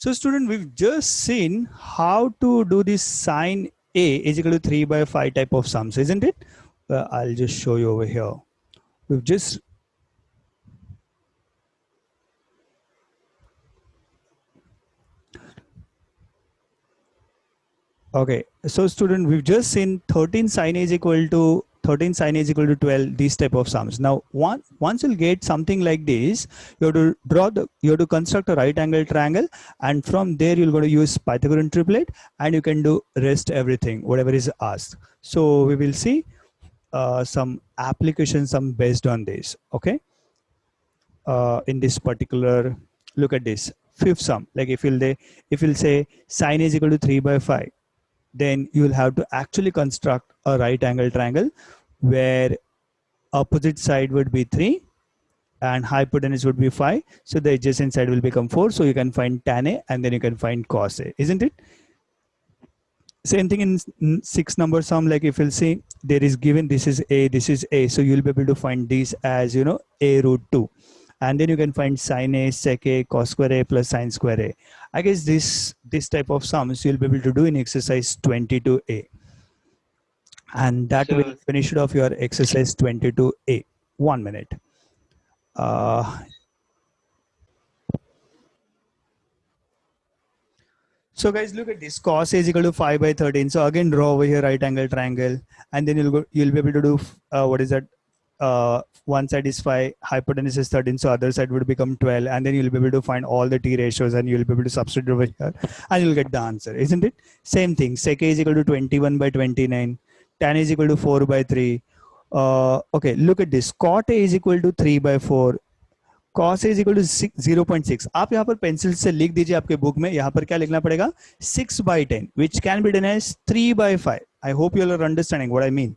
So student, we've just seen how to do this sine A is equal to 3 by 5 type of sums, isn't it? I'll just show you over here. We've just okay. So student, we've just seen 13 sine A is equal to 12, these type of sums. Now once you'll get something like this, you have to you have to construct a right angle triangle, and from there you're going to use Pythagorean triplet, and you can do rest everything whatever is asked. So we will see some applications, some based on this. Okay, in this particular, look at this fifth sum. Like if you'll say sine is equal to 3 by 5, then you will have to actually construct a right angle triangle where opposite side would be 3 and hypotenuse would be 5. So the adjacent side will become 4. So you can find tan A and then you can find cos A, isn't it? Same thing in 6 number sum. Like if you'll see there is given this is A, this is A. So you'll be able to find these as, you know, A root 2. And then you can find sine A, sec A, cos square A plus sine square A. I guess this type of sums you'll be able to do in exercise 22A. And that will finish it off your exercise 22A. 1 minute. So guys, look at this. Cos A is equal to 5 by 13. So again, draw over here right angle triangle, and then you'll be able to do what is that? One side is 5, hypotenuse is 13, so other side would become 12, and then you'll be able to find all the t ratios, and you'll be able to substitute over here, and you'll get the answer, isn't it? Same thing. Sec A is equal to 21 by 29. Tan is equal to 4 by 3. Okay, look at this. Cot A is equal to 3 by 4. cos A is equal to 0.6. आप यहाँ पर pencil से लिख दीजिए आपके book में. यहाँ पर क्या लिखना पड़ेगा? 6 by 10, which can be done as 3 by 5. I hope you all are understanding what I mean.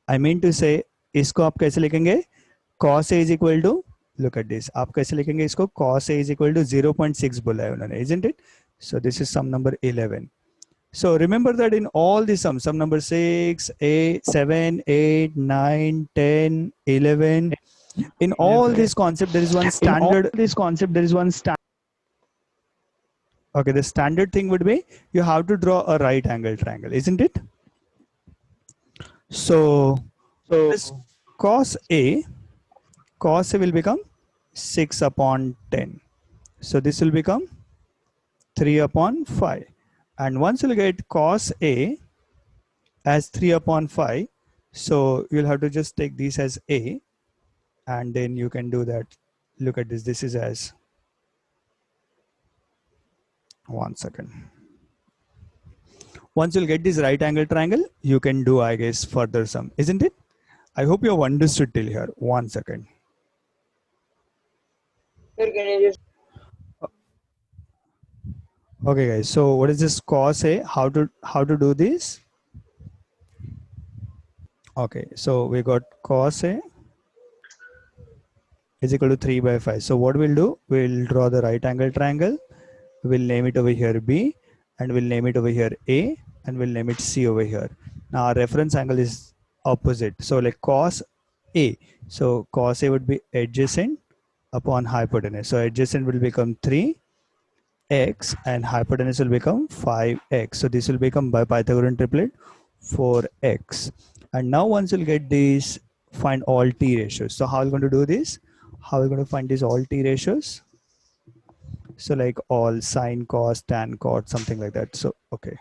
I mean to say, इसको आप कैसे लिखेंगे? cos A is equal to, look at this. आप कैसे लिखेंगे इसको? cos A is equal to 0.6 बोला है उन्होंने, isn't it? So this is sum number 11. So remember that in all these sums, sum number 6, 8, 7, 8, 9, 10, 11. In all this concept, there is one standard. Okay, the standard thing would be you have to draw a right angle triangle, isn't it? So this cos A will become 6 upon 10. So this will become 3 upon 5. And once you'll get cos A as 3 upon 5, so you'll have to just take this as A, and then you can do that. Look at this. This is as, one second. Once you'll get this right angle triangle, you can do, I guess, further sum, isn't it? I hope you have understood till here. 1 second. Okay guys, so what is this cos A? How to do this? Okay, so we got cos A is equal to 3 by 5. So what we'll do, we'll draw the right angle triangle. We'll name it over here B, and we'll name it over here A, and we'll name it C over here. Now our reference angle is opposite. So like cos A. So cos A would be adjacent upon hypotenuse. So adjacent will become 3x and hypotenuse will become 5x. So this will become by Pythagorean triplet 4x. And now once you'll get these, find all t ratios. So how are we going to do this? How are we going to find these all t ratios? So like all sine, cos, tan, cot, something like that. So okay.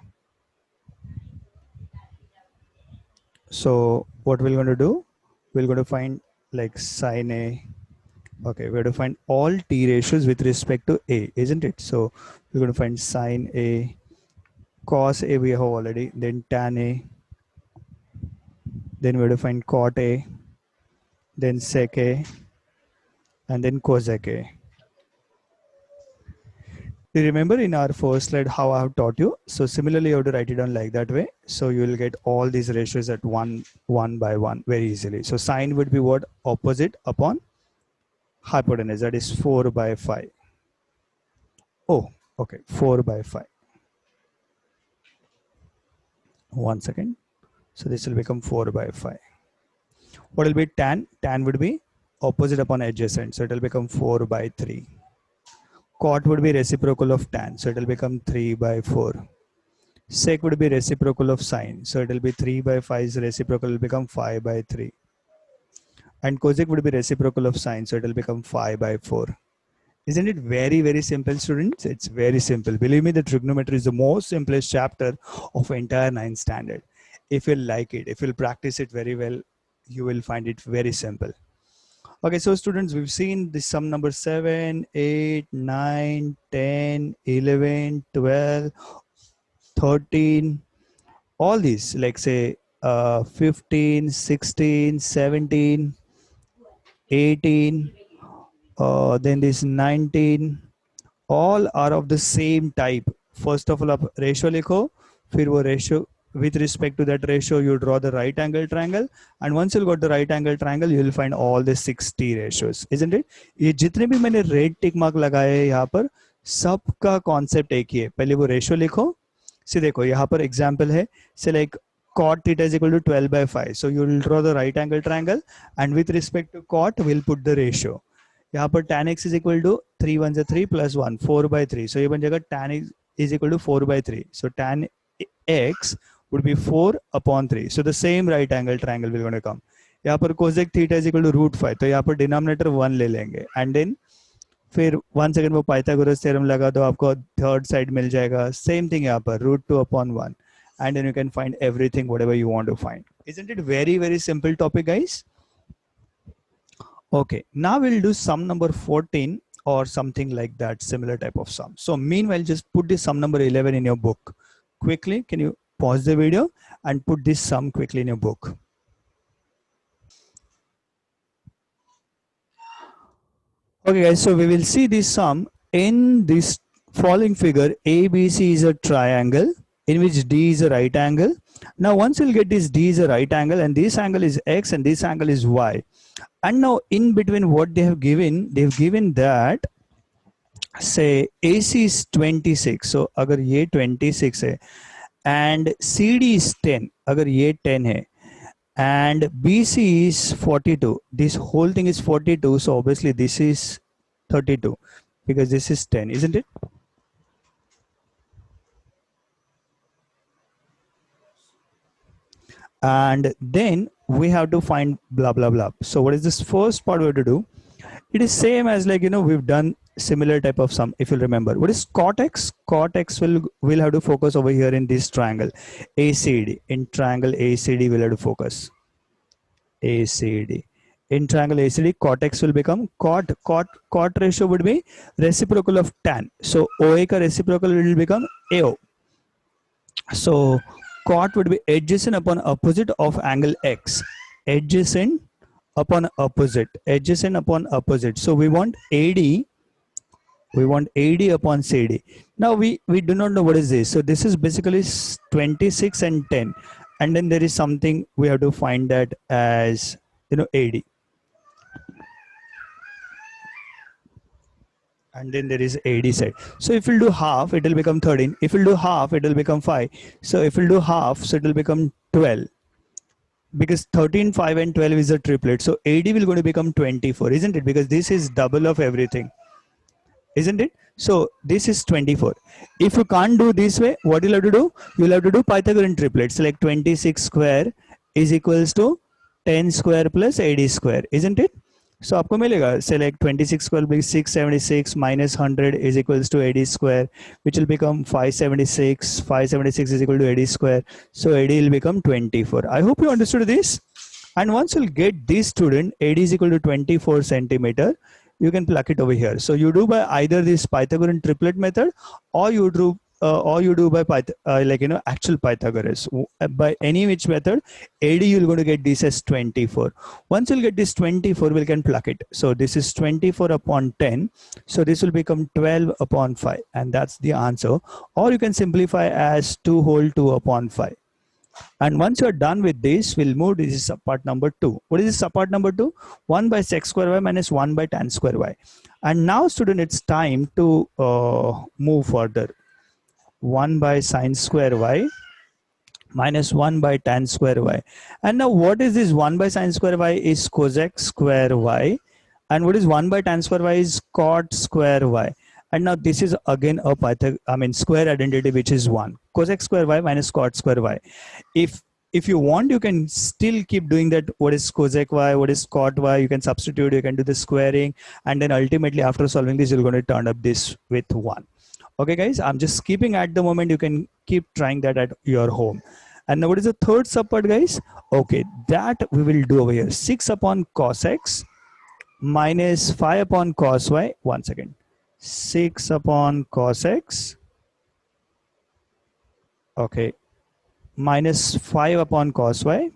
So what we're going to do? We're going to find like sine A. Okay, we're going to find all t ratios with respect to A, isn't it? So we're going to find sine A, cos A we have already, then tan A, then we're going to find cot A, then sec A, and then cosec A. Do you remember in our first slide how I have taught you? So similarly, you have to write it down like that way. So you will get all these ratios at one by one very easily. So sine would be what? Opposite upon hypotenuse, that is 4 by 5. Oh, okay, 4 by 5. 1 second. So this will become 4 by 5. What will be tan? Tan would be opposite upon adjacent. So it will become 4 by 3. Cot would be reciprocal of tan, so it will become 3 by 4. Sec would be reciprocal of sine, so it will be 3 by 5 is reciprocal, will become 5 by 3. And cosec would be reciprocal of sine, so it will become 5 by 4. Isn't it very, very simple, students? It's very simple. Believe me, the trigonometry is the most simplest chapter of entire 9th standard. If you'll like it, if you'll practice it very well, you will find it very simple. Okay, so students, we've seen the sum number 7, 8, 9, 10, 11, 12, 13, all these, like say 15, 16, 17, 18, then this 19, all are of the same type. First of all, आप ratio लिखो, फिर वो ratio, with respect to that ratio, you draw the right angle triangle, and once you got the right angle triangle, you will find all the 60 ratios, isn't it? ये जितने भी मैंने red tick mark लगाए हैं यहाँ पर, सबका concept एक ही है. पहले वो ratio लिखो. See देखो यहाँ पर example है, say like cot theta is equal to 12 by 5. So you will draw the right angle triangle, and with respect to cot, we'll put the ratio. यहाँ पर tan x is equal to 3 1 3 plus 1 4 by 3. So ये बन जाएगा tan x is equal to 4 by 3. So tan x would be 4 upon 3. So the same right angle triangle will going to come. यहाँ पर cosec theta is equal to root 5. तो यहाँ पर denominator 1 ले लेंगे. And then फिर 1 second वो Pythagoras theorem लगा तो आपको third side मिल जाएगा. Same thing यहाँ पर root 2 upon 1. And then you can find everything whatever you want to find. Isn't it very, very simple topic, guys? Okay, now we'll do sum number 14 or something like that, similar type of sum. So meanwhile, just put the sum number 11 in your book. Quickly, can you pause the video and put this sum quickly in your book? Okay guys, so we will see this sum in this following figure. ABC is a triangle in which D is a right angle. Now once you'll get this D is a right angle and this angle is X and this angle is Y. And now in between what they've given that say AC is 26. So अगर ये 26 है and CD is 10, अगर ये 10 है and BC is 42. This whole thing is 42. So obviously this is 32 because this is 10, isn't it? And then we have to find blah blah blah. So what is this first part we have to do? It is same as like, you know, we've done similar type of sum. If you remember, what is cot x? Cot x will have to focus over here in this triangle ACD. In triangle ACD we'll have to focus ACD. In triangle ACD, cot x will become cot ratio would be reciprocal of tan. So OA ka reciprocal will become AO. So cot would be adjacent upon opposite of angle x. Adjacent upon opposite. Adjacent upon opposite. So we want AD. We want AD upon CD. Now we do not know what is this. So this is basically 26 and 10. And then there is something we have to find that as, you know, AD. And then there is AD side. So if we'll do half, it will become 13. If we'll do half, it will become 5. So if we'll do half, so it will become 12. Because 13, 5 and 12 is a triplet. So AD will going to become 24, isn't it? Because this is double of everything, isn't it? So this is 24. If you can't do this way, what you'll have to do? You'll have to do Pythagorean triplets. Like 26 square is equals to 10 square plus AD square, isn't it? So आपको मिलेगा say like 26 square will be 676 minus 100 is equals to AD square, which will become 576. 576 is equal to AD square. So AD will become 24. I hope you understood this. And once you'll get this, student, AD is equal to 24 centimeter, you can plug it over here. So you do by either this Pythagorean triplet method, or you do by like, you know, actual Pythagoras. By any which method, AD you're going to get this as 24. Once you'll get this 24, we can plug it. So this is 24 upon 10. So this will become 12 upon 5, and that's the answer. Or you can simplify as 2 whole 2 upon 5. And once you're done with this, we'll move to this part number 2. What is this part number 2? 1 by sec square y minus 1 by tan square y. And now, student, it's time to move further. 1 by sine square y minus 1 by tan square y. And now what is this 1 by sine square y is cosec square y. And what is 1 by tan square y is cot square y. And now this is again a square identity, which is 1. Cosec square y minus cot square y. If you want, you can still keep doing that. What is cosec y, what is cot y, you can substitute, you can do the squaring, and then ultimately after solving this, you're going to turn up this with 1. Okay guys, I'm just skipping at the moment. You can keep trying that at your home. And now what is the third subpart, guys? Okay, that we will do over here. 6 upon cos x minus 5 upon cos y. 1 second. 6 upon cos x. Okay. Minus 5 upon cos y.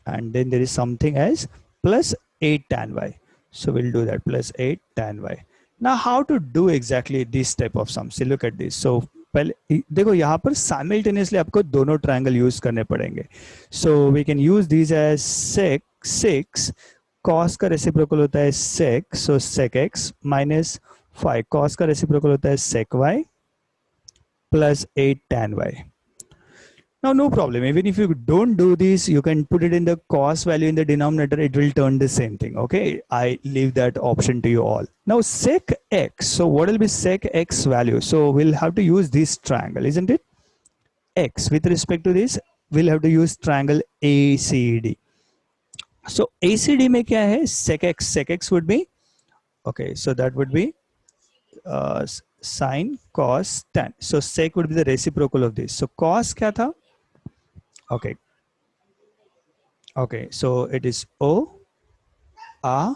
And then there is something as plus 8 tan y. So we'll do that, plus 8 tan y. Now how to do exactly this type of sum? See, look at this. So पहले देखो यहाँ पर simultaneously आपको दोनों triangle use करने पड़ेंगे. So we can use these as sec 6. Cos का reciprocal होता है sec, so sec x minus 5. Cos का reciprocal होता है sec y plus 8 tan y. Now, no problem. Even if you don't do this, you can put it in the cos value in the denominator. It will turn the same thing. Okay. I leave that option to you all. Now, sec x. So what will be sec x value? So we'll have to use this triangle, isn't it? X with respect to this, we'll have to use triangle ACD. So ACD में क्या है? Sec x. Sec x would be, okay. So that would be sine, cos, tan. So sec would be the reciprocal of this. So cos क्या था? Okay. Okay. So it is O, A,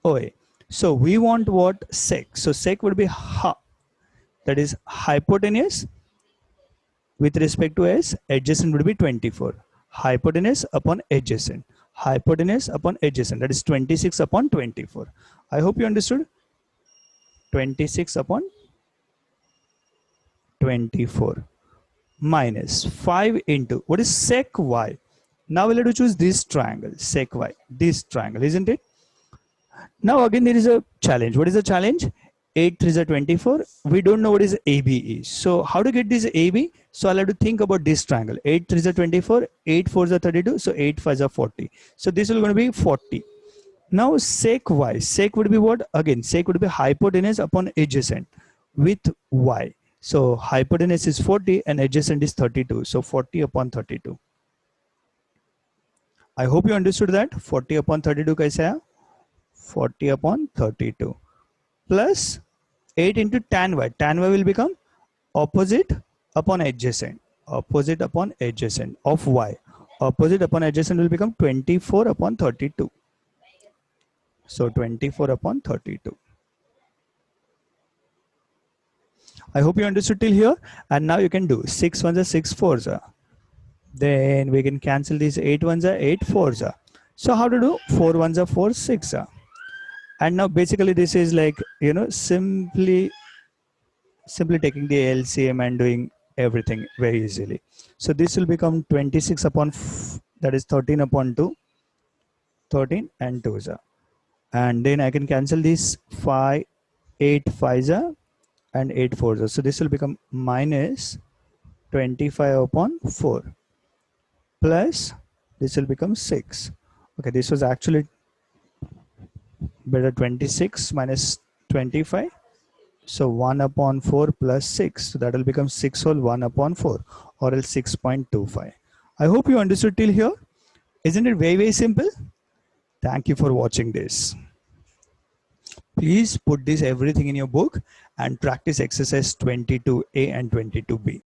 OA. So we want what? Sec. So sec would be ha. That is hypotenuse with respect to S. Adjacent would be 24. Hypotenuse upon adjacent. Hypotenuse upon adjacent. That is 26 upon 24. I hope you understood. 26 upon 24 minus 5 into what is sec y. Now we'll have to choose this triangle, sec y, this triangle, isn't it? Now again there is a challenge. What is the challenge? 8 3 is 24. We don't know what is AB is. So how to get this AB? So I'll have to think about this triangle. 8 3 is 24, 8 4 is 32, so 8 5 is 40. So this is going to be 40. Now sec y, sec would be what? Again, sec would be hypotenuse upon adjacent with y. So hypotenuse is 40 and adjacent is 32. So 40 upon 32. I hope you understood that. 40 upon 32 kaise hai? 40 upon 32 plus 8 into tan y. Tan y will become opposite upon adjacent. Opposite upon adjacent of y. Opposite upon adjacent will become 24 upon 32. So 24 upon 32. I hope you understood till here. And now you can do 6 ones are 6 fours are. Then we can cancel these 8 ones are 8 fours are. So how to do? 4 ones are 4 6 are. And now basically this is like, you know, simply taking the LCM and doing everything very easily. So this will become 26 upon, that is 13 upon 2. 13 and 2 are. And then I can cancel these 5, 8 5s are. And 8 4s. So this will become minus 25 upon 4 plus this will become 6. Okay, this was actually better, 26 minus 25. So 1 upon 4 plus 6. So that will become 6 whole 1 upon 4 or else 6.25. I hope you understood till here. Isn't it very, very simple? Thank you for watching this. Please put this everything in your book and practice exercise 22A and 22B.